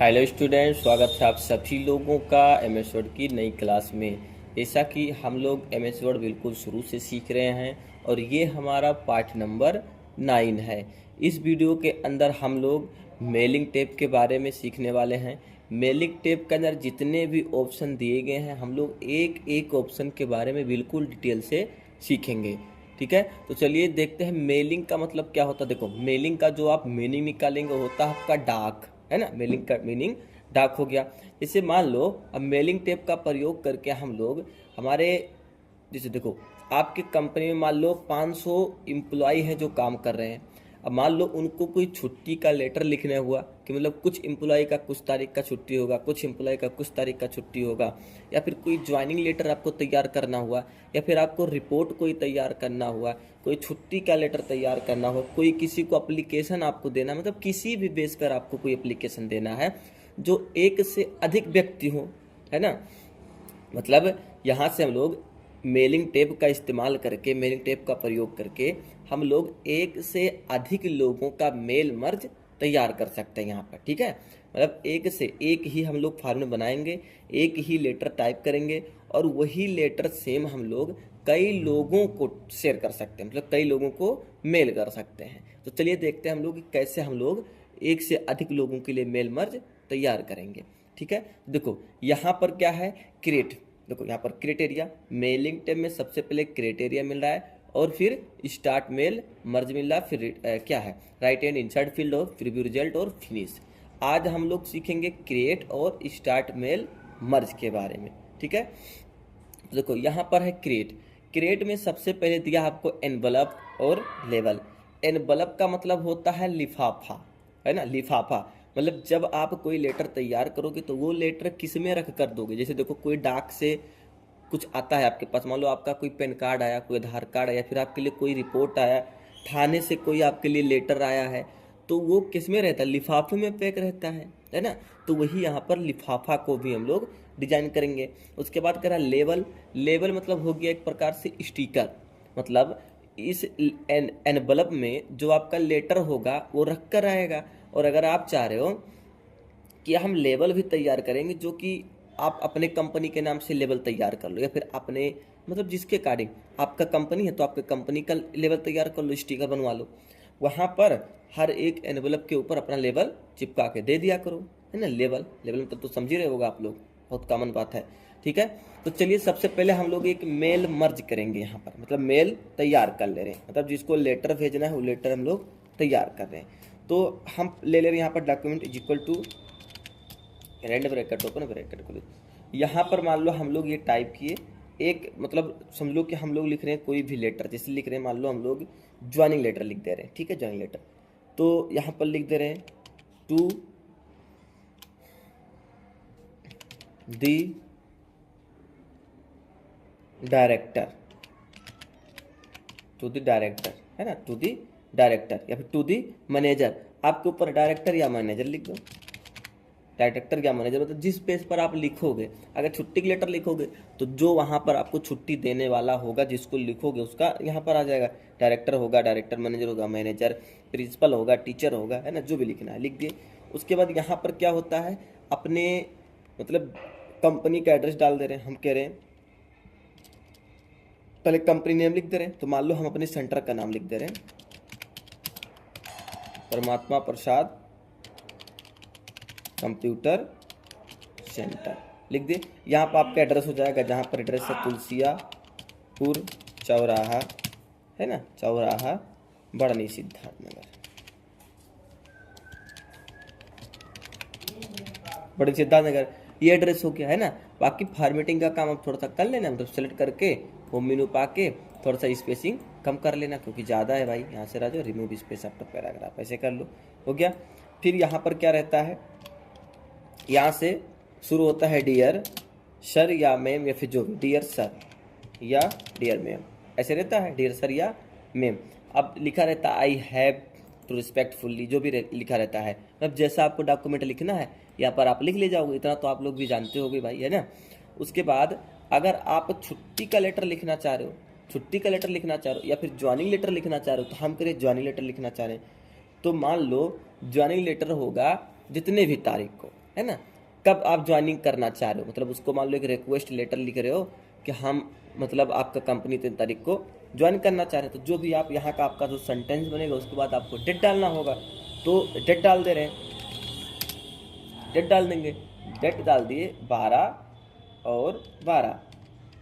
Hello student, स्वागत है आप सभी लोगों का एमएस वर्ड की नई क्लास में। जैसा कि हम लोग एमएस वर्ड बिल्कुल शुरू से सीख रहे हैं और ये हमारा पार्ट नंबर 9 है। इस वीडियो के अंदर हम लोग मेलिंग टेप के बारे में सीखने वाले हैं। मेलिंग टेप के अंदर जितने भी ऑप्शन दिए गए हैं हम लोग एक एक ऑप्शन के बारे में बिल्कुल डिटेल से सीखेंगे। ठीक है, तो चलिए देखते हैं मेलिंग का मतलब क्या होता है। देखो, मेलिंग का जो आप मीनिंग निकालेंगे होता है आपका डाक, है ना। मेलिंग का मीनिंग डाक हो गया। जैसे मान लो अब मेलिंग टेप का प्रयोग करके हम लोग हमारे, जैसे देखो आपकी कंपनी में मान लो 500 एम्प्लॉय हैं जो काम कर रहे हैं। अब मान लो उनको कोई छुट्टी का लेटर लिखना हुआ कि मतलब कुछ एम्प्लॉय का कुछ तारीख का छुट्टी होगा, कुछ एम्प्लॉय का कुछ तारीख का छुट्टी होगा, या फिर कोई ज्वाइनिंग लेटर आपको तैयार करना हुआ, या फिर आपको रिपोर्ट कोई तैयार करना हुआ, कोई छुट्टी का लेटर तैयार करना हो, कोई किसी को एप्लीकेशन आपको देना, मतलब किसी भी बेस पर आपको कोई एप्लीकेशन देना है जो एक से अधिक व्यक्ति हो, है ना। मतलब यहाँ से हम लोग मेलिंग टेप का इस्तेमाल करके, मेलिंग टेप का प्रयोग करके हम लोग एक से अधिक लोगों का मेल मर्ज तैयार कर सकते हैं यहाँ पर। ठीक है, मतलब एक से एक ही हम लोग फॉर्मेट बनाएंगे, एक ही लेटर टाइप करेंगे और वही लेटर सेम हम लोग कई लोगों को शेयर कर सकते हैं, मतलब कई लोगों को मेल कर सकते हैं। तो चलिए देखते हैं हम लोग कैसे हम लोग एक से अधिक लोगों के लिए मेल मर्ज तैयार करेंगे। ठीक है, देखो यहाँ पर क्या है, क्रिएट। देखो यहाँ पर क्राइटेरिया, मेलिंग टेप में सबसे पहले क्राइटेरिया मिल रहा है और फिर स्टार्ट मेल मर्ज मिल रहा है, फिर क्या है राइट एंड इंसर्ट फील्ड और प्रीव्यू रिजल्ट और फिनिश। आज हम लोग सीखेंगे क्रिएट और स्टार्ट मेल मर्ज के बारे में। ठीक है, तो देखो यहाँ पर है क्रिएट। क्रिएट में सबसे पहले दिया आपको एनवलप और लेवल। एनवलप का मतलब होता है लिफाफा, है ना, लिफाफा। मतलब जब आप कोई लेटर तैयार करोगे तो वो लेटर किस में रख कर दोगे। जैसे देखो कोई डाक से कुछ आता है आपके पास, मान लो आपका कोई पैन कार्ड आया, कोई आधार कार्ड आया, फिर आपके लिए कोई रिपोर्ट आया, थाने से कोई आपके लिए लेटर आया है, तो वो किस में रहता है, लिफाफे में पैक रहता है ना। तो वही यहाँ पर लिफाफा को भी हम लोग डिजाइन करेंगे। उसके बाद कह रहा है लेवल। लेवल मतलब हो गया एक प्रकार से स्टिकर, मतलब इस एनवलप में जो आपका लेटर होगा वो रख कर आएगा। और अगर आप चाह रहे हो कि हम लेबल भी तैयार करेंगे, जो कि आप अपने कंपनी के नाम से लेबल तैयार कर लो, या फिर अपने मतलब जिसके अकॉर्डिंग आपका कंपनी है तो आपके कंपनी का लेबल तैयार कर लो, स्टिकर बनवा लो। वहाँ पर हर एक एनवलप के ऊपर अपना लेबल चिपका के दे दिया करो, है ना। लेबल लेबल मतलब तो समझ ही रहे होगा आप लोग, बहुत कॉमन बात है। ठीक है, तो चलिए सबसे पहले हम लोग एक मेल मर्ज करेंगे यहाँ पर, मतलब मेल तैयार कर ले रहे हैं, मतलब जिसको लेटर भेजना है वो लेटर हम लोग तैयार कर रहे हैं। तो हम ले ले रहे हैं यहाँ पर document is equal to rend bracket open bracket खोलो। यहाँ पर मान लो हम लोग ये टाइप किए एक, मतलब समझ लो कि हम लोग लिख रहे हैं कोई भी लेटर, जैसे लिख रहे हैं मान लो हम लोग ज्वाइनिंग लेटर लिख दे रहे हैं। ठीक है, ज्वाइनिंग लेटर, तो यहाँ पर लिख दे रहे हैं to the director, to the director, है ना, टू दी डायरेक्टर, या फिर टू दी मैनेजर। आपके ऊपर डायरेक्टर या मैनेजर लिख दो। डायरेक्टर या मैनेजर मतलब जिस पेज पर आप लिखोगे, अगर छुट्टी की लेटर लिखोगे तो जो वहाँ पर आपको छुट्टी देने वाला होगा जिसको लिखोगे उसका यहाँ पर आ जाएगा, डायरेक्टर होगा, डायरेक्टर मैनेजर होगा, मैनेजर, प्रिंसिपल होगा, टीचर होगा, है ना, जो भी लिखना है लिख दिए। उसके बाद यहाँ पर क्या होता है, अपने मतलब कंपनी का एड्रेस डाल दे रहे हैं। हम कह रहे हैं पहले कंपनी नेम लिख दे रहे हैं, तो मान लो हम अपने सेंटर का नाम लिख दे रहे हैं परमात्मा प्रसाद कंप्यूटर सेंटर, लिख दिए। यहाँ पर आपका एड्रेस हो जाएगा, जहाँ पर एड्रेस है तुलसियापुर चौराहा, है ना, चौराहा बढ़नी सिद्धार्थनगर, बढ़नी सिद्धार्थनगर, ये एड्रेस हो गया, है ना। बाकी फॉर्मेटिंग का काम आप थोड़ा सा कर लेना, मतलब सेलेक्ट करके होम मेनू पा के थोड़ा सा स्पेसिंग कम कर लेना, क्योंकि ज़्यादा है भाई। यहाँ से राजो रिमूव स्पेस आफ्टर पैराग्राफ ऐसे कर लो, हो गया। फिर यहाँ पर क्या रहता है, यहाँ से शुरू होता है डियर सर या मैम, या फिर जो डियर सर या डियर मैम ऐसे रहता है, डियर सर या मैम। अब लिखा रहता है आई हैव टू रिस्पेक्टफुल्ली, जो भी लिखा रहता है, मतलब जैसा आपको डॉक्यूमेंट लिखना है यहाँ पर आप लिख ले जाओगे, इतना तो आप लोग भी जानते होगे भाई, है ना। उसके बाद अगर आप छुट्टी का लेटर लिखना चाह रहे हो, छुट्टी का लेटर लिखना चाह रहे हो, या फिर ज्वाइनिंग लेटर लिखना चाह रहे हो, तो हम करें ज्वाइनिंग लेटर लिखना चाह रहे हैं, तो मान लो ज्वाइनिंग लेटर होगा जितने भी तारीख को, है ना। कब आप ज्वाइनिंग करना चाह रहे हो, मतलब उसको मान लो एक रिक्वेस्ट लेटर लिख रहे हो कि हम मतलब आपका कंपनी 3 तारीख को ज्वाइन करना चाह रहे हैं, तो जो भी आप यहाँ का आपका जो सेंटेंस बनेगा उसके बाद आपको डेट डालना होगा। तो डेट डाल दे रहे हैं, डेट डाल देंगे, डेट डाल दिए 12 और 12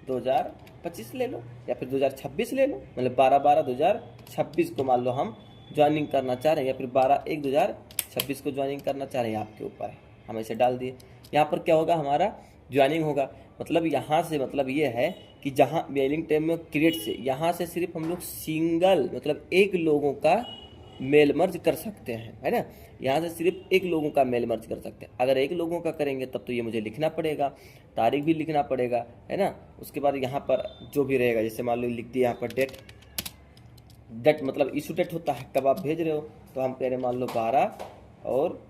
2025 ले लो, या फिर 2026 ले लो, मतलब 12/12/2026 को मान लो हम ज्वाइनिंग करना चाह रहे हैं, या फिर 12/1/2026 को ज्वाइनिंग करना चाह रहे हैं, आपके ऊपर है। हम ऐसे डाल दिए, यहाँ पर क्या होगा, हमारा ज्वाइनिंग होगा। मतलब यहाँ से मतलब ये है कि जहाँ मेलिंग टाइम में क्रिएट से यहाँ से सिर्फ हम लोग सिंगल मतलब एक लोगों का मेल मर्ज कर सकते हैं, है ना। यहाँ से सिर्फ एक लोगों का मेल मर्ज कर सकते हैं। अगर एक लोगों का करेंगे तब तो ये मुझे लिखना पड़ेगा, तारीख भी लिखना पड़ेगा, है ना। उसके बाद यहाँ पर जो भी रहेगा, जैसे मान लो लिख दिया यहाँ पर डेट, डेट मतलब इशू डेट होता है कब आप भेज रहे हो, तो हम कह रहे हैं मान लो 12 और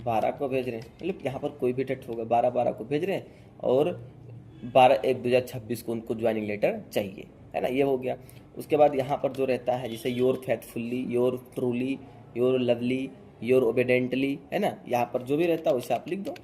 12 को भेज रहे हैं, मतलब यहाँ पर कोई भी डेट होगा, 12/12 को भेज रहे हैं और 12/1/2026 को उनको ज्वाइनिंग लेटर चाहिए, है ना। ये हो गया। उसके बाद यहाँ पर जो रहता है जैसे your faithfully, your truly, your lovely, your obediently, है ना, यहाँ पर जो भी रहता है वैसे आप लिख दो।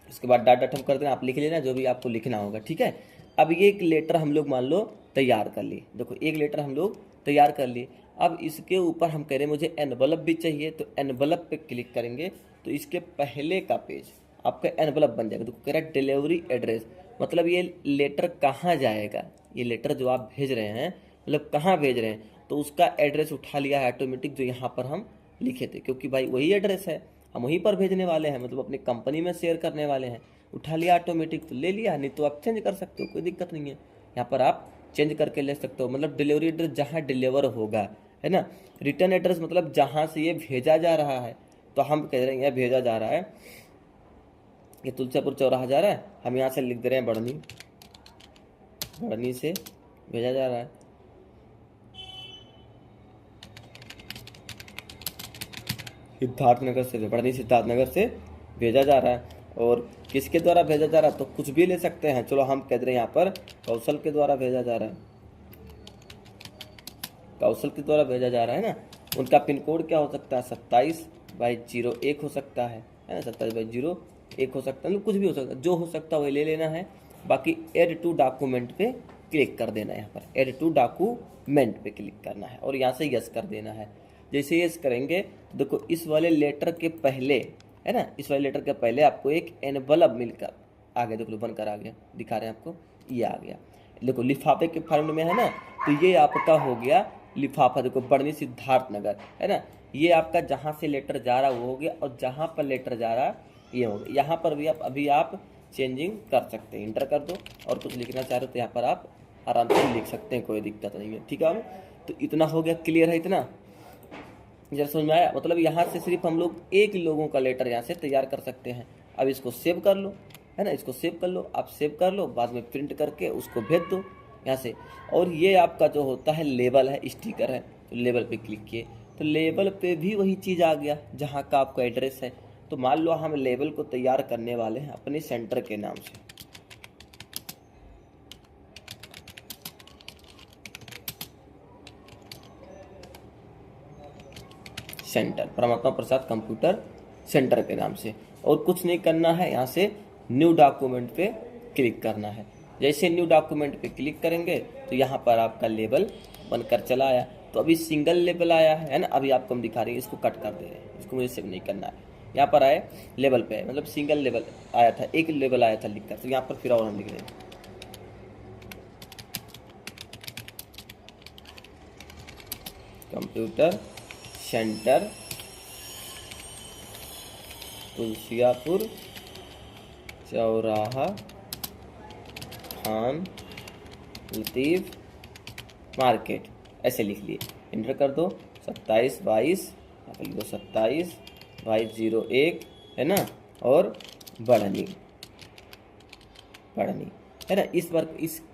उसके बाद डाटा हम कर देना, आप लिख लेना जो भी आपको लिखना होगा, ठीक है। अब ये एक लेटर हम लोग मान लो तैयार कर लिए, देखो एक लेटर हम लोग तैयार कर लिए। अब इसके ऊपर हम कह रहे हैं मुझे एनवलप भी चाहिए, तो एनवलप पे क्लिक करेंगे तो इसके पहले का पेज आपका एनवलप बन जाएगा। देखो कह रहा है डिलीवरी एड्रेस, मतलब ये लेटर कहाँ जाएगा, ये लेटर जो आप भेज रहे हैं मतलब कहाँ भेज रहे हैं, तो उसका एड्रेस उठा लिया है ऑटोमेटिक जो यहाँ पर हम लिखे थे, क्योंकि भाई वही एड्रेस है, हम वहीं पर भेजने वाले हैं, मतलब अपनी कंपनी में शेयर करने वाले हैं। उठा लिया ऑटोमेटिक तो ले लिया, नहीं तो आप चेंज कर सकते हो, कोई दिक्कत नहीं है। यहाँ पर आप चेंज करके ले सकते हो, मतलब डिलीवरी एड्रेस जहाँ डिलीवर होगा, है ना। रिटर्न एड्रेस मतलब जहाँ से ये भेजा जा रहा है, तो हम कह रहे हैं यह भेजा जा रहा है, ये तुलसीपुर चौराहा जा रहा है, हम यहाँ से लिख दे रहे हैं बढ़नी, बढ़नी से भेजा जा रहा है। सिद्धार्थनगर से, बढ़नी सिद्धार्थनगर से भेजा जा रहा है। और किसके द्वारा भेजा जा रहा है, तो कुछ भी ले सकते हैं, चलो हम कह रहे हैं यहाँ पर कौशल के द्वारा भेजा जा रहा है, कौशल के द्वारा भेजा जा रहा है ना। उनका पिन कोड क्या हो सकता है, 27/01 हो सकता है ना, 27/01 हो सकता है, मतलब कुछ भी हो सकता है, जो हो सकता है वही ले लेना है। बाकी ऐड टू डॉक्यूमेंट पे क्लिक कर देना है, यहाँ पर ऐड टू डॉक्यूमेंट पे क्लिक करना है और यहाँ से यस कर देना है। जैसे यस करेंगे देखो इस वाले लेटर के पहले, है ना, इस वाले लेटर के पहले आपको एक एनवलप मिलकर आ गया, देखो बनकर आ गया, दिखा रहे हैं आपको, ये आ गया। देखो लिफाफे के फॉर्म में है ना, तो ये आपका हो गया लिफाफा, देखो बढ़नी सिद्धार्थनगर, है ना। ये आपका जहाँ से लेटर जा रहा वो हो गया, और जहाँ पर लेटर जा रहा ये हो गया। यहाँ पर भी आप अभी आप चेंजिंग कर सकते हैं, इंटर कर दो और कुछ लिखना चाह रहे हो तो यहाँ पर आप आराम से लिख सकते हैं, कोई दिक्कत नहीं है, ठीक है। तो इतना हो गया, क्लियर है इतना, जरा समझ में आया। मतलब यहाँ से सिर्फ हम लोग एक लोगों का लेटर यहाँ से तैयार कर सकते हैं। अब इसको सेव कर लो, है ना, इसको सेव कर लो, आप सेव कर लो, बाद में प्रिंट करके उसको भेज दो यहाँ से। और ये आपका जो होता है लेबल है, स्टिकर है, तो लेबल पे क्लिक किए तो लेबल पे भी वही चीज़ आ गया जहाँ का आपका एड्रेस है। तो मान लो हम लेबल को तैयार करने वाले हैं अपने सेंटर के नाम से, सेंटर परमात्मा प्रसाद कंप्यूटर सेंटर के नाम से, और कुछ नहीं करना है, यहाँ से न्यू डॉक्यूमेंट पे क्लिक करना है। जैसे न्यू डॉक्यूमेंट पे क्लिक करेंगे तो यहाँ पर आपका लेबल बनकर चला आया। तो अभी सिंगल लेबल आया है ना, अभी आपको हम दिखा रहे हैं, इसको कट कर दे रहे हैं, इसको मुझे सेव नहीं करना है। यहाँ पर आए लेवल पे, मतलब सिंगल लेवल आया था, एक लेवल आया था लिखकर, तो यहाँ पर फिर और हम लिख रहे हैं कंप्यूटर सेंटर तुलसियापुर चौराहा खान लतीफ मार्केट, ऐसे लिख लिए, इंटर कर दो 27/22, लिख दो 27/01, है ना, और बढ़नी, बढ़नी, है ना। इस बार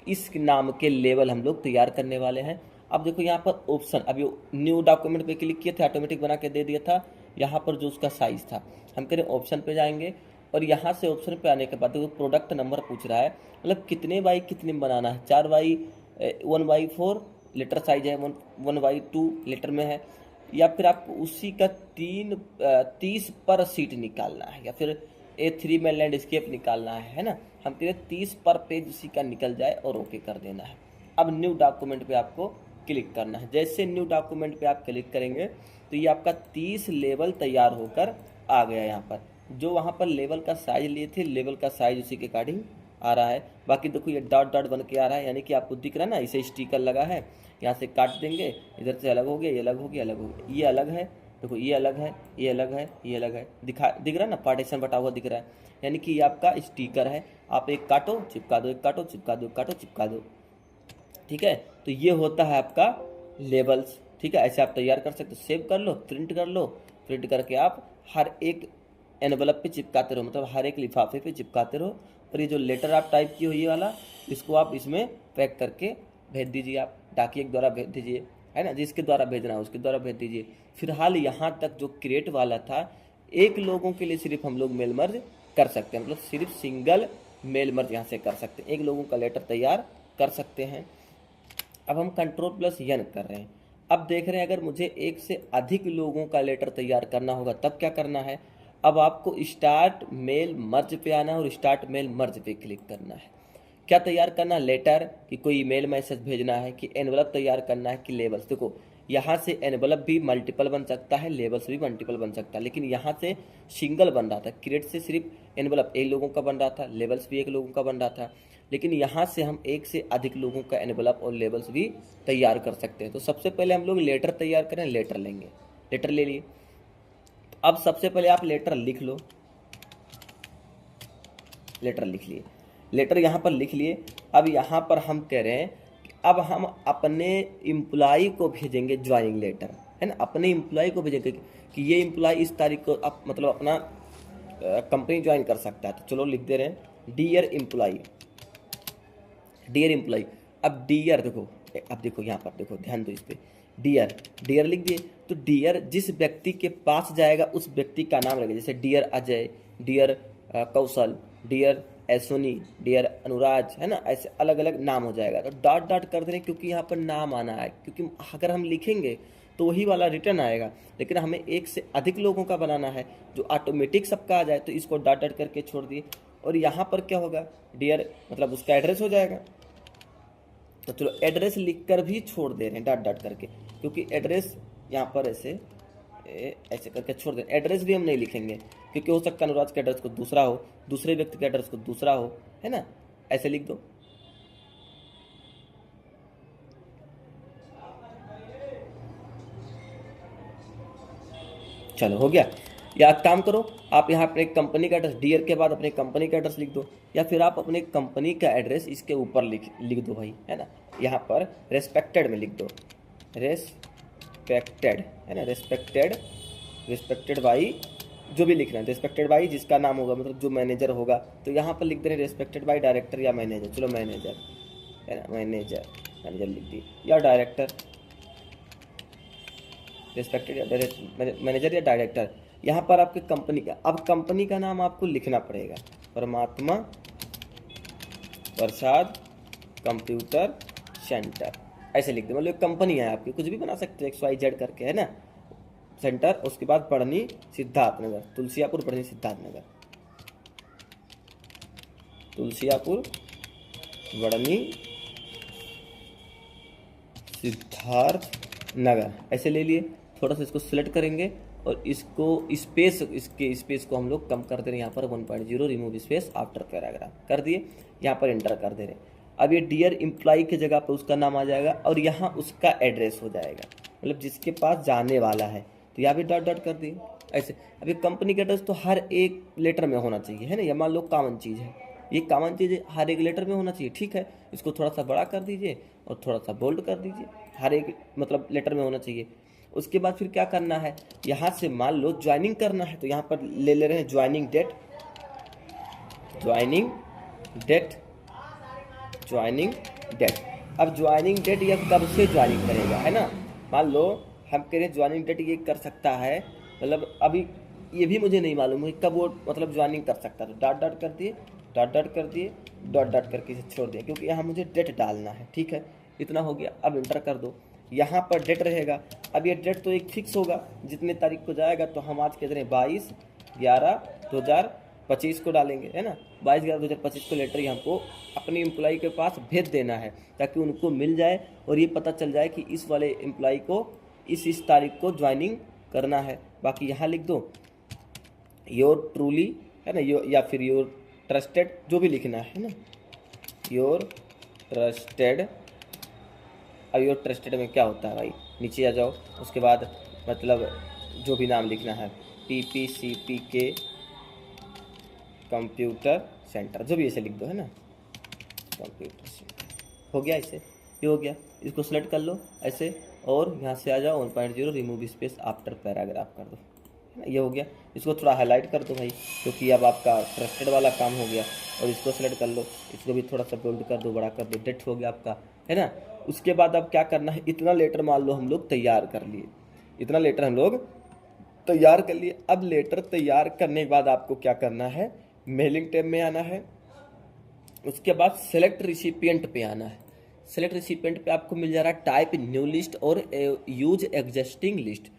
इस नाम के लेवल हम लोग तैयार करने वाले हैं। अब देखो यहाँ पर ऑप्शन, अभी न्यू डॉक्यूमेंट पे क्लिक किए थे, ऑटोमेटिक बना के दे दिया था। यहाँ पर जो उसका साइज था, हम कह रहे ऑप्शन पे जाएंगे और यहाँ से ऑप्शन पे आने के बाद देखो प्रोडक्ट नंबर पूछ रहा है, मतलब कितने बाई कितने में बनाना है, 4/1/4 लीटर साइज है, 1/2 लीटर में है, या फिर आपको उसी का 30 पर सीट निकालना है, या फिर A3 में लैंडस्केप निकालना है ना। हम कह रहे 30 पर पेज उसी का निकल जाए और ओके कर देना है। अब न्यू डॉक्यूमेंट पे आपको क्लिक करना है। जैसे न्यू डॉक्यूमेंट पे आप क्लिक करेंगे तो ये आपका 30 लेवल तैयार होकर आ गया। यहाँ पर जो वहाँ पर लेवल का साइज लिए थे, लेवल का साइज उसी के अकॉर्डिंग आ रहा है। बाकी देखो ये डॉट डॉट बन के आ रहा है, यानी कि आपको दिख रहा है ना, इसे स्टिकर लगा है। यहाँ से काट देंगे, इधर से अलग हो गया, ये अलग हो गया, अलग हो गया, ये अलग है, देखो ये अलग है, ये अलग है, ये अलग है, दिख रहा है ना, पार्टीशन बटा हुआ दिख रहा है, यानी कि ये आपका स्टिकर है। आप एक काटो चिपका दो, एक काटो चिपका दो, काटो चिपका दो, ठीक है। तो ये होता है आपका लेबल्स, ठीक है। ऐसे आप तैयार कर सकते हो। सेव कर लो, प्रिंट कर लो, प्रिंट करके आप हर एक एनवलप पे चिपकाते रहो, मतलब हर एक लिफाफे पे चिपकाते रहो। और ये जो लेटर आप टाइप की हो ये वाला, इसको आप इसमें पैक करके भेज दीजिए, आप डाकिए के द्वारा भेज दीजिए, है ना। जिसके द्वारा भेजना है उसके द्वारा भेज दीजिए। फिलहाल यहाँ तक जो क्रिएट वाला था, एक लोगों के लिए सिर्फ हम लोग मेल मर्ज कर सकते हैं, मतलब सिर्फ सिंगल मेल मर्ज यहाँ से कर सकते हैं, एक लोगों का लेटर तैयार कर सकते हैं। अब हम Ctrl+N कर रहे हैं। अब देख रहे हैं अगर मुझे एक से अधिक लोगों का लेटर तैयार करना होगा तब क्या करना है। अब आपको स्टार्ट मेल मर्ज पे आना है और स्टार्ट मेल मर्ज पे क्लिक करना है। क्या तैयार करना है, लेटर कि कोई ईमेल मैसेज भेजना है, कि एनवलप तैयार करना है, कि लेबल्स। देखो यहाँ से एनवलप भी मल्टीपल बन सकता है, लेबल्स भी मल्टीपल बन सकता है, लेकिन यहाँ से सिंगल बन रहा था। क्रिएट से सिर्फ एनवलप एक लोगों का बन रहा था, लेबल्स भी एक लोगों का बन रहा था, लेकिन यहाँ से हम एक से अधिक लोगों का एनवलप और लेबल्स भी तैयार कर सकते हैं। तो सबसे पहले हम लोग लेटर तैयार करें, लेटर लेंगे, लेटर ले लिए। अब सबसे पहले आप लेटर लिख लो, लेटर लिख लिए, लेटर यहाँ पर लिख लिए। अब यहाँ पर हम कह रहे हैं कि अब हम अपने एम्प्लॉय को भेजेंगे ज्वाइनिंग लेटर, है ना। अपने एम्प्लॉय को भेजेंगे कि ये एम्प्लॉय इस तारीख को आप मतलब अपना कंपनी ज्वाइन कर सकता है। तो चलो लिख दे रहे हैं डियर एम्प्लॉय, डियर एम्प्लॉय। अब डियर देखो, अब देखो यहाँ पर देखो, ध्यान दो इस पर, डियर, डियर लिख दिए। तो डियर जिस व्यक्ति के पास जाएगा उस व्यक्ति का नाम लगेगा, जैसे डियर अजय, डियर कौशल, डियर एसोनी, डियर अनुराज, है ना। ऐसे अलग अलग नाम हो जाएगा। तो डॉट डॉट कर दें क्योंकि यहाँ पर नाम आना है, क्योंकि अगर हम लिखेंगे तो वही वाला रिटर्न आएगा, लेकिन हमें एक से अधिक लोगों का बनाना है जो ऑटोमेटिक सबका आ जाए, तो इसको डॉट डॉट करके छोड़ दिए। और यहाँ पर क्या होगा, डियर मतलब उसका एड्रेस हो जाएगा। तो चलो एड्रेस लिखकर भी छोड़ दे रहे हैं डॉट डॉट करके, क्योंकि एड्रेस यहाँ पर ऐसे ऐसे करके छोड़ दें। एड्रेस भी हम नहीं लिखेंगे क्योंकि हो सकता है अनुराज के एड्रेस को दूसरा हो, दूसरे व्यक्ति के एड्रेस को दूसरा हो, है ना। ऐसे लिख दो। चलो हो गया। या काम करो, आप यहाँ अपने कंपनी का एड्रेस, डियर के बाद अपने कंपनी का एड्रेस लिख दो, या फिर आप अपने कंपनी का एड्रेस इसके ऊपर लिख दो भाई, है ना। यहाँ पर रेस्पेक्टेड में लिख दो, रेस्पेक्टेड, है ना, रेस्पेक्टेड, रेस्पेक्टेड बाई, जो भी लिख रहे हैं रेस्पेक्टेड बाई जिसका नाम होगा, मतलब जो मैनेजर होगा। तो यहाँ पर लिख दे रहे हैं रेस्पेक्टेड बाई डायरेक्टर या मैनेजर। चलो मैनेजर, है ना, मैनेजर, मैनेजर लिख दिए, या डायरेक्टर, रेस्पेक्टेड या मैनेजर या डायरेक्टर। यहाँ पर आपके कंपनी का, अब कंपनी का नाम आपको लिखना पड़ेगा, परमात्मा प्रसाद कंप्यूटर सेंटर, ऐसे लिख दे। मतलब कंपनी है आपकी, कुछ भी बना सकते हो, XYZ करके, है ना, सेंटर। उसके बाद पढ़नी सिद्धार्थनगर, तुलसियापुर पढ़नी सिद्धार्थनगर, तुलसियापुर बढ़नी सिद्धार्थ नगर, ऐसे ले लिए। थोड़ा सा इसको सिलेक्ट करेंगे और इसको स्पेस, इसके स्पेस को हम लोग कम कर दे रहे हैं, यहाँ पर 1.0 रिमूव स्पेस आफ्टर पैराग्राफ कर दिए। यहाँ पर एंटर कर दे रहे हैं। अब ये डियर एम्प्लॉय की जगह पर उसका नाम आ जाएगा और यहाँ उसका एड्रेस हो जाएगा, मतलब जिसके पास जाने वाला है। तो यहाँ भी डॉट डॉट कर दिए ऐसे। अभी कंपनी का एड्रेस तो हर एक लेटर में होना चाहिए, है ना। ये मान लो कॉमन चीज़ है, ये कॉमन चीज़ हर एक लेटर में होना चाहिए, ठीक है। इसको थोड़ा सा बड़ा कर दीजिए और थोड़ा सा बोल्ड कर दीजिए, हर एक मतलब लेटर में होना चाहिए। उसके बाद फिर क्या करना है, यहाँ से मान लो ज्वाइनिंग करना है, तो यहाँ पर ले रहे हैं joining date, joining date, joining date. अब ज्वाइनिंग डेट ये कब से ज्वाइनिंग करेगा, है ना। मान लो हम कह रहे हैं ज्वाइनिंग डेट ये कर सकता है, मतलब अभी ये भी मुझे नहीं मालूम है कब वो मतलब ज्वाइनिंग कर सकता है। तो डॉट डॉट कर दिए, डॉट डॉट कर दिए, डॉट डॉट करके इसे छोड़ दिया, क्योंकि यहाँ मुझे डेट डालना है, ठीक है। इतना हो गया। अब इंटर कर दो। यहाँ पर डेट रहेगा। अब ये डेट तो एक फिक्स होगा, जितने तारीख को जाएगा, तो हम आज कह रहे हैं 22/11/2025 को डालेंगे, है ना। 22/11/2025 को लेटर ही हमको अपनी एम्प्लॉई के पास भेज देना है, ताकि उनको मिल जाए और ये पता चल जाए कि इस वाले एम्प्लॉई को इस तारीख को ज्वाइनिंग करना है। बाकी यहाँ लिख दो योर ट्रूली, है ना, या फिर योर ट्रस्टेड, जो भी लिखना है ना, योर ट्रस्टेड। अब योर ट्रस्टेड में क्या होता है भाई, नीचे आ जाओ, उसके बाद मतलब जो भी नाम लिखना है, PPCPK कंप्यूटर सेंटर, जो भी ऐसे लिख दो, है ना, कंप्यूटर सेंटर। हो गया, इसे ये हो गया, इसको सेलेक्ट कर लो ऐसे, और यहाँ से आ जाओ 1.0 रिमूव स्पेस आफ्टर पैराग्राफ कर दो, है ना, ये हो गया। इसको थोड़ा हाईलाइट कर दो भाई, क्योंकि अब आपका ट्रस्टेड वाला काम हो गया। और इसको सेलेक्ट कर लो, इसको भी थोड़ा सा बोल्ड कर दो, बड़ा कर दो, डेट हो गया आपका, है ना। उसके बाद अब क्या करना है, इतना लेटर मान लो हम लोग तैयार कर लिए, इतना लेटर हम लोग तैयार कर लिए। अब लेटर तैयार करने के बाद आपको क्या करना है, मेलिंग टैब में आना है, उसके बाद सेलेक्ट रिसिपिएंट पे आना है। सेलेक्ट रिसिपिएंट पे आपको मिल जा रहा है टाइप न्यू लिस्ट और use existing list.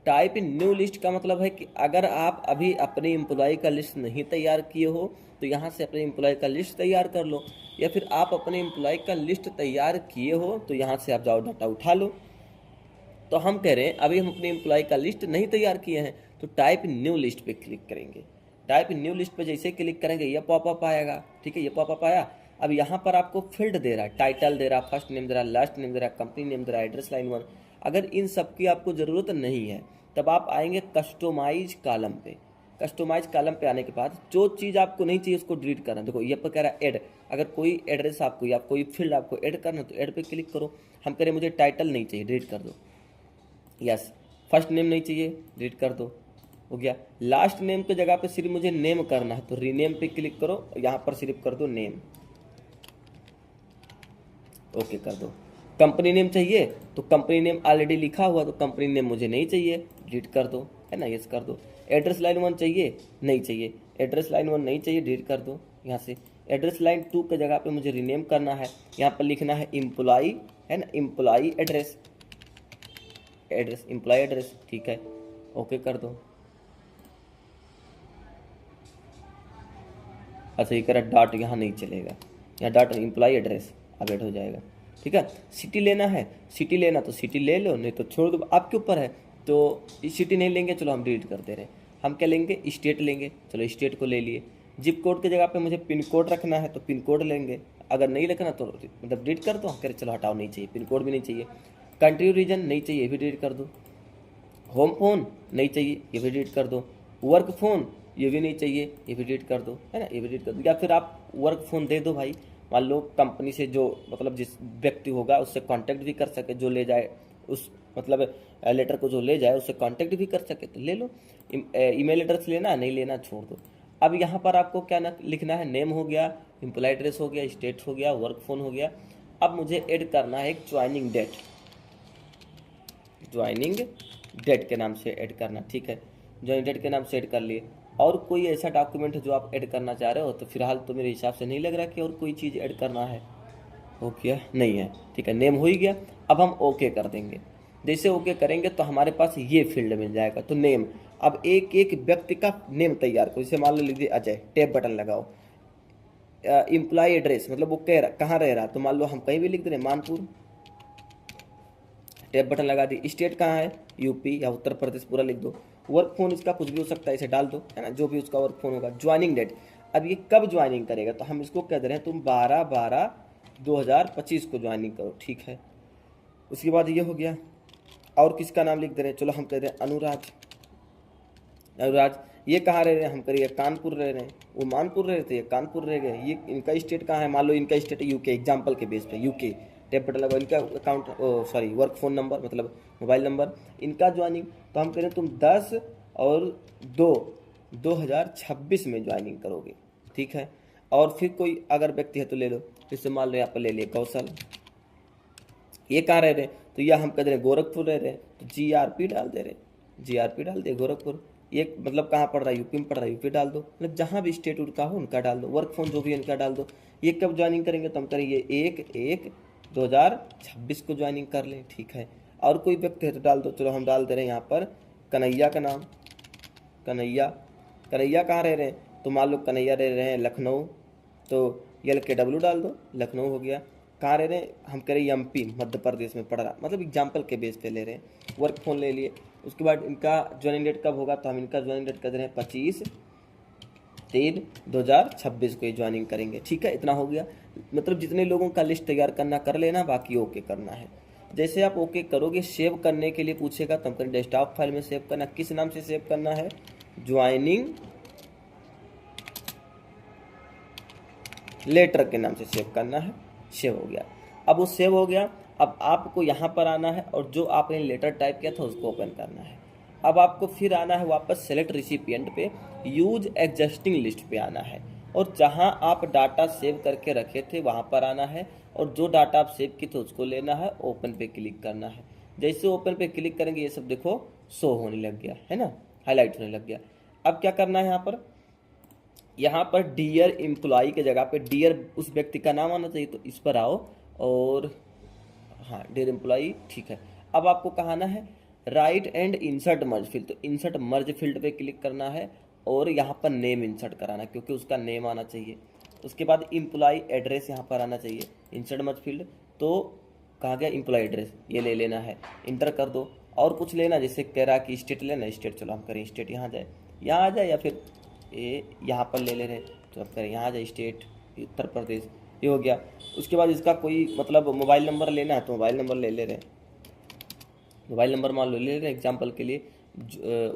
Type new list का मतलब है कि अगर आप अभी अपने एम्प्लॉय का लिस्ट नहीं तैयार किए हो, तो यहाँ से अपने एम्प्लॉय का लिस्ट तैयार कर लो, या फिर आप अपने एम्प्लॉय का लिस्ट तैयार किए हो तो यहाँ से आप जाओ डाटा उठा लो। तो हम कह रहे हैं अभी हम अपने एम्प्लॉय का लिस्ट नहीं तैयार किए हैं, तो टाइप न्यू लिस्ट पे क्लिक करेंगे। टाइप न्यू लिस्ट पे जैसे क्लिक करेंगे ये पॉपअप आएगा, ठीक है, ये पॉपअप आया। अब यहाँ पर आपको फील्ड दे रहा है, टाइटल दे रहा है, फर्स्ट नेम दे रहा है, लास्ट नेम दे रहा है, कंपनी नेम दे रहा है, एड्रेस लाइन 1। अगर इन सब की आपको ज़रूरत नहीं है, तब आप आएंगे कस्टमाइज कॉलम पे। कस्टमाइज कॉलम पे आने के बाद जो चीज़ आपको नहीं चाहिए उसको डिलीट करना। देखो ये पर कह रहा है ऐड, अगर कोई एड्रेस आपको या कोई फील्ड आपको ऐड करना तो ऐड पे क्लिक करो। हम कह रहे मुझे टाइटल नहीं चाहिए, डिलीट कर दो, यस। फर्स्ट नेम नहीं चाहिए, डिलीट कर दो, हो गया। लास्ट नेम की जगह पे सिर्फ मुझे नेम करना है, तो रीनेम पे क्लिक करो, यहाँ पर सिर्फ कर दो नेम, ओके कर दो। कंपनी नेम चाहिए तो कंपनी नेम ऑलरेडी लिखा हुआ, तो कंपनी नेम मुझे नहीं चाहिए, डिलीट कर दो, है ना, यस कर दो। एड्रेस लाइन 1 चाहिए, नहीं चाहिए, एड्रेस लाइन 1 नहीं चाहिए, डिलीट कर दो यहाँ से। एड्रेस लाइन 2 की जगह पे मुझे रीनेम करना है, यहाँ पर लिखना है एम्प्लॉई, है ना, employee address, address employ address, ठीक है, ओके कर दो। अच्छा ये कह रहा डॉट यहाँ नहीं चलेगा, यहाँ डॉट एम्प्लॉय एड्रेस अब ऐड हो जाएगा, ठीक है। सिटी लेना है, सिटी लेना तो सिटी ले लो, नहीं तो छोड़ दो, आपके ऊपर है। तो सिटी नहीं लेंगे, चलो हम डिलीट कर दे रहे हैं। हम क्या लेंगे, स्टेट लेंगे, चलो स्टेट को ले लिए। जिप कोड की जगह पे मुझे पिन कोड रखना है, तो पिन कोड लेंगे। अगर नहीं रखना तो मतलब डिलीट कर दो, हम कह रहे चलो हटाओ, नहीं चाहिए, पिन कोड भी नहीं चाहिए। कंट्री रीजन नहीं चाहिए, ये भी डिलीट कर दो। होम फोन नहीं चाहिए, ये भी डिलीट कर दो। वर्क फ़ोन ये भी नहीं चाहिए, ये भी डिलीट कर दो, है ना, ये भी डिलीट कर दो। या फिर आप वर्क फ़ोन दे दो भाई, मान लो कंपनी से जो मतलब जिस व्यक्ति होगा उससे कांटेक्ट भी कर सके, जो ले जाए उस मतलब लेटर को जो ले जाए उससे कांटेक्ट भी कर सके, तो ले लो। ईमेल एड्रेस लेना, नहीं लेना छोड़ दो। अब यहाँ पर आपको क्या ना लिखना है, नेम हो गया, एम्प्लॉय एड्रेस हो गया, स्टेट हो गया, वर्क फ़ोन हो गया। अब मुझे ऐड करना है एक ज्वाइनिंग डेट, ज्वाइनिंग डेट के नाम से ऐड करना, ठीक है, ज्वाइनिंग डेट के नाम से ऐड कर लिए। और कोई ऐसा डॉक्यूमेंट जो आप ऐड करना चाह रहे हो, तो फिलहाल तो मेरे हिसाब से नहीं लग रहा कि और कोई चीज़ ऐड करना है, हो गया नहीं है, ठीक है, नेम हो ही गया। अब हम ओके कर देंगे, जैसे ओके करेंगे तो हमारे पास ये फील्ड मिल जाएगा, तो नेम। अब एक एक व्यक्ति का नेम तैयार करो, जैसे मान लो लिख दिए अजय, टैब बटन लगाओ। एम्प्लॉय एड्रेस मतलब वो कहाँ रह रहा, तो मान लो हम कहीं भी लिख दे रहे मानपुर, टैब बटन लगा दी। स्टेट कहाँ है, यूपी या उत्तर प्रदेश पूरा लिख दो। वर्क फोन इसका कुछ भी हो सकता है, इसे डाल दो, है ना, जो भी उसका वर्क फोन होगा। ज्वाइनिंग डेट, अब ये कब ज्वाइनिंग करेगा, तो हम इसको कह दे रहे हैं तुम 12/12/2025 को ज्वाइनिंग करो, ठीक है। उसके बाद ये हो गया, और किसका नाम लिख दे रहे हैं, चलो हम कह रहे हैं अनुराज। अनुराज ये कहाँ रह रहे हैं, हम करिए कानपुर रह रहे हैं, वो मानपुर रह रहे थे, ये कानपुर रह गए। ये इनका स्टेट कहाँ है, मान लो इनका स्टेट यूके, एग्जाम्पल के बेस पे यूके, टैब बटन लगाओ। इनका account sorry work phone number मतलब मोबाइल नंबर, इनका ज्वाइनिंग, तो हम कह रहे हैं तुम 10/2/2026 में ज्वाइनिंग करोगे, ठीक है। और फिर कोई अगर व्यक्ति है तो ले लो, जैसे मान लो यहाँ पर ले लिए कौशल, ये कहाँ रह रहे हैं, तो यह हम कह रहे हैं गोरखपुर रह रहे हैं, तो GRP डाल दे रहे, GRP डाल दे गोरखपुर। ये मतलब कहाँ पड़ रहा है, यूपी में पड़ रहा है, यूपी डाल दो, मतलब जहाँ भी स्टेट उनका हो उनका डाल दो। वर्क फोन जो भी उनका डाल दो। ये कब ज्वाइनिंग करेंगे, तो हम करेंगे 1/1 2026 को ज्वाइनिंग कर लें, ठीक है। और कोई व्यक्ति है तो डाल दो, चलो हम डाल दे रहे हैं यहाँ पर कन्हैया का नाम, कन्हैया। कन्हैया कहाँ रह रहे हैं, तो मान लो कन्हैया रह रहे हैं लखनऊ, तो LKW डाल दो, लखनऊ हो गया। कहाँ रह रहे हैं, हम कह रहे हैं MP मध्य प्रदेश में पड़ रहा, मतलब एग्जाम्पल के बेस पे ले रहे हैं। वर्क फोन ले लिए, उसके बाद इनका ज्वाइनिंग डेट कब होगा, तो हम इनका ज्वाइनिंग डेट कर दे रहे हैं 25/3/2026 को ये ज्वाइनिंग करेंगे, ठीक है। इतना हो गया, मतलब जितने लोगों का लिस्ट तैयार करना कर लेना, बाकी ओके करना है। जैसे आप ओके करोगे, सेव करने के लिए पूछेगा तो हम करें डेस्कटॉप फाइल में सेव करना। किस नाम से सेव करना है, ज्वाइनिंग लेटर के नाम से सेव करना है। सेव हो गया, अब वो सेव हो गया। अब आपको यहाँ पर आना है और जो आपने लेटर टाइप किया था उसको ओपन करना है। अब आपको फिर आना है वापस सेलेक्ट रिसिपिएंट पे, यूज एग्जिस्टिंग लिस्ट पे आना है, और जहाँ आप डाटा सेव करके रखे थे वहाँ पर आना है, और जो डाटा आप सेव किए थे उसको लेना है, ओपन पे क्लिक करना है। जैसे ओपन पे क्लिक करेंगे ये सब देखो शो होने लग गया है ना, हाईलाइट होने लग गया। अब क्या करना है, यहाँ पर डियर एम्प्लॉई के जगह पे डियर उस व्यक्ति का नाम आना चाहिए, तो इस पर आओ और हाँ डियर एम्प्लॉई, ठीक है। अब आपको कहाँ आना है, right and insert merge field, तो इंसर्ट मर्ज फील्ड पे क्लिक करना है और यहाँ पर नेम इंसर्ट कराना क्योंकि उसका नेम आना चाहिए। उसके बाद एम्प्लॉई एड्रेस यहाँ पर आना चाहिए, इंसर्ट मर्ज फील्ड, तो कहाँ गया एम्प्लॉई एड्रेस, ये ले लेना है, इंटर कर दो। और कुछ लेना, जैसे कह रहा कि स्टेट लेना, स्टेट चलो हम करें स्टेट, यहाँ जाए, यहाँ आ जाए, या फिर ये यहाँ पर ले रहे तो अब करें यहाँ जाए स्टेट उत्तर प्रदेश, ये हो गया। उसके बाद इसका कोई मतलब मोबाइल नंबर लेना है तो मोबाइल नंबर ले ले रहे हैं, मोबाइल नंबर मान लो ले रहे हैं एग्जाम्पल के लिए,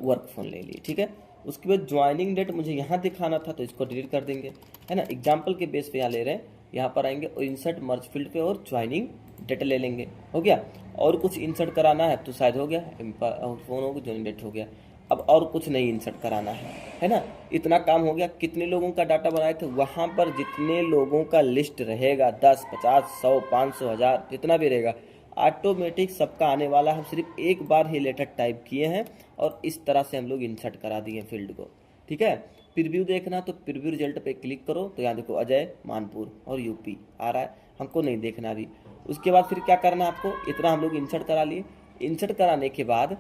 वर्क फोन ले लिए, ठीक है। उसके बाद ज्वाइनिंग डेट मुझे यहाँ दिखाना था तो इसको डिलीट कर देंगे, है ना। एग्जाम्पल के बेस पे यहाँ ले रहे हैं, यहाँ पर आएंगे और इंसर्ट मर्ज फील्ड पे और ज्वाइनिंग डेट ले लेंगे, हो गया। और कुछ इंसर्ट कराना है तो शायद हो गया, फोन हो गया, ज्वाइनिंग डेट हो गया। अब और कुछ नहीं इंसर्ट कराना है ना। इतना काम हो गया। कितने लोगों का डाटा बनाए थे, वहाँ पर जितने लोगों का लिस्ट रहेगा 10, 50, 100, 500, 1000 जितना भी रहेगा, ऑटोमेटिक सबका आने वाला। हम सिर्फ एक बार ही लेटर टाइप किए हैं और इस तरह से हम लोग इंसर्ट करा दिए फील्ड को, ठीक है। प्रीव्यू देखना तो प्रीव्यू रिजल्ट पे क्लिक करो, तो यहाँ देखो अजय मानपुर और यूपी आ रहा है, हमको नहीं देखना अभी। उसके बाद फिर क्या करना है आपको, इतना हम लोग इंसर्ट करा लिए। इंसर्ट कराने के बाद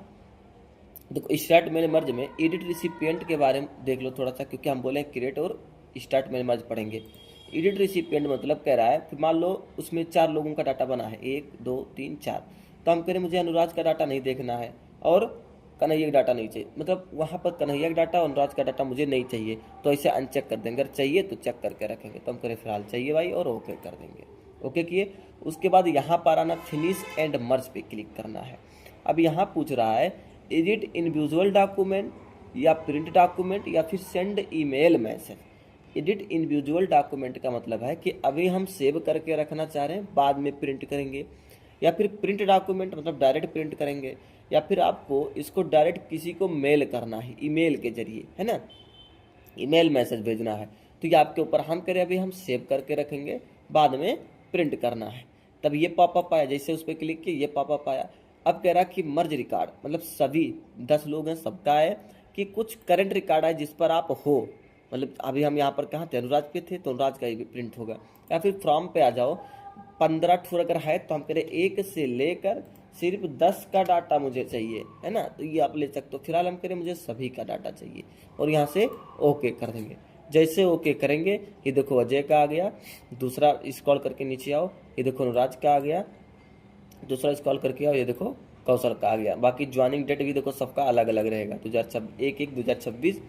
देखो स्टार्ट मेल मर्ज में एडिट रिसिपिएंट के बारे में देख लो थोड़ा सा, क्योंकि हम बोले क्रिएट और स्टार्ट मेल मर्ज पढ़ेंगे। एडिट रिसिपिएंट मतलब कह रहा है कि मान लो उसमें 4 लोगों का डाटा बना है, 1, 2, 3, 4, तो हम कह रहे मुझे अनुराज का डाटा नहीं देखना है और कन्हैया का डाटा नहीं चाहिए, मतलब वहाँ पर कन्हैया का डाटा और अनुराज का डाटा मुझे नहीं चाहिए, तो ऐसे अनचेक कर देंगे। अगर चाहिए तो चेक करके रखेंगे, तो हम करें फिलहाल चाहिए भाई और ओके कर देंगे। ओके किए, उसके बाद यहाँ पर आना फिनिश एंड मर्ज पे क्लिक करना है। अब यहाँ पूछ रहा है एडिट इंडिविजुअल डॉक्यूमेंट या प्रिंट डॉक्यूमेंट या फिर send email message. Edit individual document का मतलब है कि अभी हम सेव करके रखना चाह रहे हैं, बाद में प्रिंट करेंगे, या फिर प्रिंट डॉक्यूमेंट मतलब डायरेक्ट प्रिंट करेंगे, या फिर आपको इसको डायरेक्ट किसी को मेल करना है ईमेल के जरिए, है ना, ईमेल मैसेज भेजना है। तो ये आपके ऊपर, हम करें अभी हम सेव करके रखेंगे, बाद में प्रिंट करना है। तब ये पॉपअप आया, जैसे उस पर क्लिक किया ये पॉपअप आया। अब कह रहा कि मर्ज रिकॉर्ड, मतलब सभी 10 लोग हैं सबका है कि कुछ करंट रिकॉर्ड है जिस पर आप हो, मतलब अभी हम यहाँ पर कहाँ थे, अनुराज पे थे तो अनुराज का ही प्रिंट होगा। या फिर फ्रॉम पे आ जाओ, 15 ठूर अगर है तो हम कह रहे 1 से लेकर सिर्फ 10 का डाटा मुझे चाहिए, है ना, तो ये आप ले सकते हो। फिलहाल हम कह रहे मुझे सभी का डाटा चाहिए और यहाँ से ओके कर देंगे। जैसे ओके करेंगे ये देखो अजय का आ गया, दूसरा स्क्रॉल करके नीचे आओ, ये देखो अनुराज का आ गया, दूसरा स्क्रॉल करके आओ, ये देखो कौशल का आ गया। बाकी ज्वाइनिंग डेट भी देखो सबका अलग अलग रहेगा, 1/1/2026,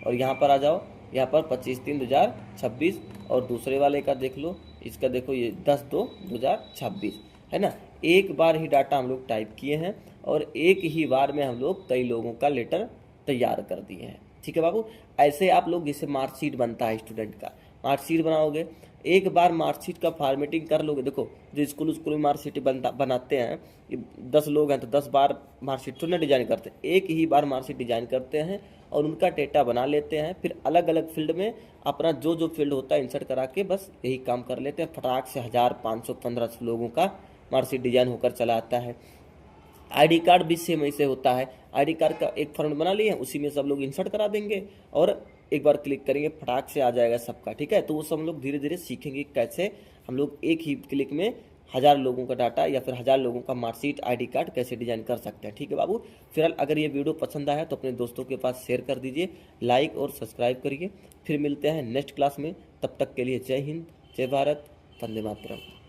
और यहाँ पर आ जाओ, यहाँ पर 25/3/2026, और दूसरे वाले का देख लो, इसका देखो ये 10/2/2026, है ना। एक बार ही डाटा हम लोग टाइप किए हैं और एक ही बार में हम लोग कई लोगों का लेटर तैयार कर दिए हैं, ठीक है बाबू। ऐसे आप लोग, जैसे मार्कशीट बनता है स्टूडेंट का, मार्कशीट बनाओगे, एक बार मार्कशीट का फॉर्मेटिंग कर लोगे। देखो जो स्कूल में मार्कशीट बनाते हैं, 10 लोग हैं तो 10 बार मार्कशीट थोड़ी ना डिजाइन करते हैं, एक ही बार मार्कशीट डिजाइन करते हैं और उनका डेटा बना लेते हैं। फिर अलग अलग फील्ड में अपना जो जो फील्ड होता है इंसर्ट करा के बस यही काम कर लेते हैं। फटाक से 1000, 500, 1500 लोगों का मार्कशीट डिजाइन होकर चला आता है। आईडी कार्ड भी सेम ऐसे होता है, आईडी कार्ड का एक फॉर्मेट बना लिए, उसी में सब लोग इंसर्ट करा देंगे और एक बार क्लिक करेंगे फटाक से आ जाएगा सबका, ठीक है। तो वो सब हम लोग धीरे धीरे सीखेंगे कैसे हम लोग एक ही क्लिक में 1000 लोगों का डाटा या फिर 1000 लोगों का मार्कशीट, ID कार्ड कैसे डिजाइन कर सकते हैं। ठीक है बाबू। फिलहाल अगर ये वीडियो पसंद आया तो अपने दोस्तों के पास शेयर कर दीजिए, लाइक और सब्सक्राइब करिए। फिर मिलते हैं नेक्स्ट क्लास में, तब तक के लिए जय हिंद, जय भारत, वंदे मातरम।